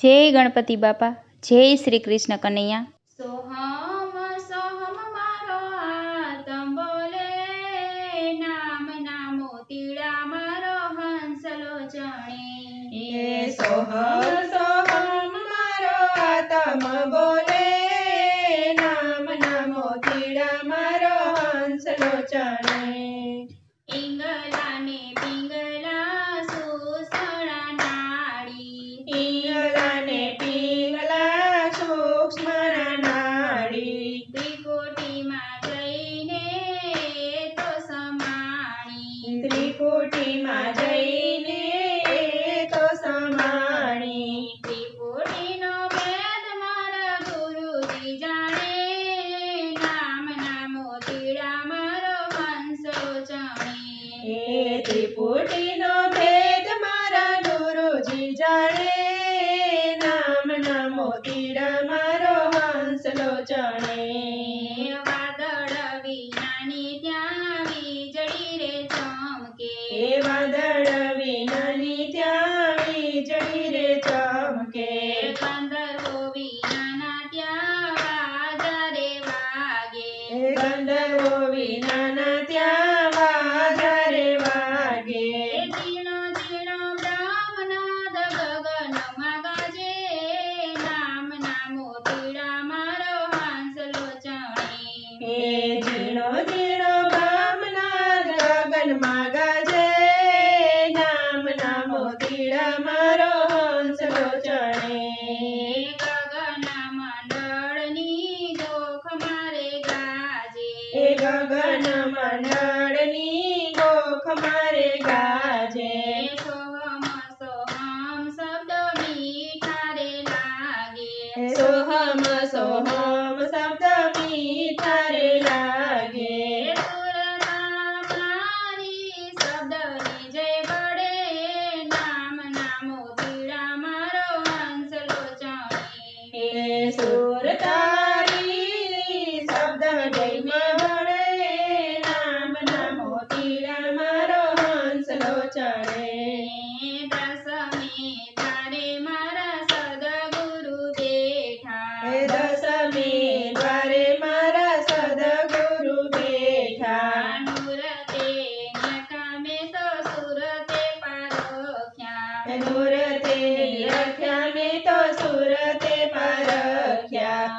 જય ગણપતિ બાપા, જય શ્રી કૃષ્ણ કનૈયા. સોહમ સોહમ મારો આતમ બોલે, નામ ના મોતીડા મારો હંસલો ચણે. સોહમ સોહમ મારો આતમ બોલે, નામ ના મોતીડા મારો હંસલો ચણે. ઈંગલા ને પિંગલા સુસણા નાડી, ઈંગલા ને પિંગલા સૂક્ષ્મ નાડી. ત્રિકુટીમાં જઈને તો સમાણી, ત્રિકુટીમાં જઈને તો સમાણી. ત્રિપુટીનો ભેદ મારા ગુરુજી જાણે, નામ ના મોતીડા મારો હંસલો ચણે. ત્રિપુટીનો ભેદ મારા ગુરુજી જાણે, નામ ના મોતીડા મારો હંસલો ચણે. વાદળ વિનાની ત્યાં વીજળી રે ચમકે, વાદળ વિનાની ત્યાં વીજળી રે ચમકે. ગંધર્વો વિનાના ત્યાં વાજા રે વાગે, ગંધર્વો વિનાના ત્યાં વાજા રે વાગે. ઝીણો ઝીણો બ્રહ્મનાદ ગગનમાં ગાજે, નામ ના મોતીડા મારો હંસલો ચણે. ઝીણો ઝીણો બ્રહ્મનાદ ગગનમાં ગાજે, નામ ના મોતીડા મારો હંસલો ચણે. ગગન મંડળની જોખ મારે ગાજે, ગગન મંડળની ગોખ મારે ગાજે. સોહમ સોહમ શબ્દ મીઠા રે લાગે, સોહમ સોહમ શબ્દ મીઠા રે લાગે. સુરતા મારી શબ્દની જય વડે, નામ ના મોતીડા મારો હંસલો ચણે. સુર તારી શબ્દ જયમાં વળે, નામ ના મોતીડા મારો હંસલો ચણે. દસમે તારે મારા સદગુરુ બેઠા, દસમે દ્વારે મારા સદગુરુ બેઠા. નૂરતે ન્યકામે તો સુરતે પારખ્યા, નૂરતે રખ્યા મેં તો સુરતે પારખ્યા.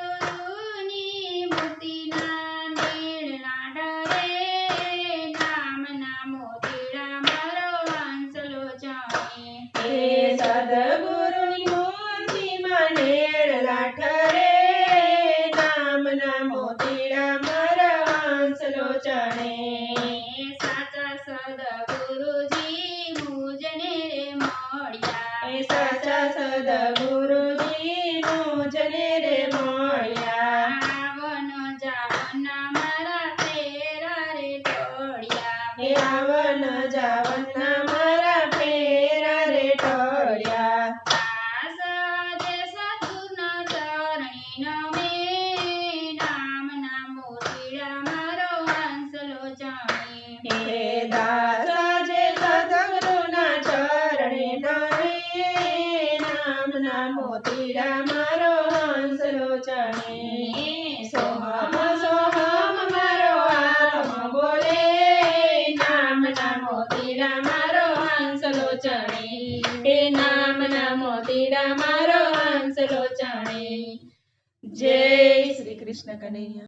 સદગુરુની મૂર્તિના નીણના ડરે, નામ ના મોતીડા મારો હંસલો ચણે. સદગુરુની મૂર્તિમાં નેળલા ઠરે, નામ ના મોતીડા મારા હંસલો ચણે. સાચા સદગુરુજી મુજને રે મળ્યા, સાચા સદગુરુજી મુજને રે મળ્યા. આવન જાવના મારા ફેરા રે ટોળ્યા, આવન જાવનના મારા ફેરા રે ટળ્યા. દાસ જે સદગુરુના ચરણે નમે, નામ ના મોતીડા મારો હંસલો ચણે. હે દાસ જે સદગુરુના ચરણે નમે, નામ ના મોતીડા મારો હંસલો ચણે. સોહમ સોહમ મારો આત્મ બોલે, નામ ના મોતીડા મારો હંસલો ચણે. હે નામ ના મોતીડા મારો હંસલો ચણે. જય શ્રી કૃષ્ણ કનૈયા.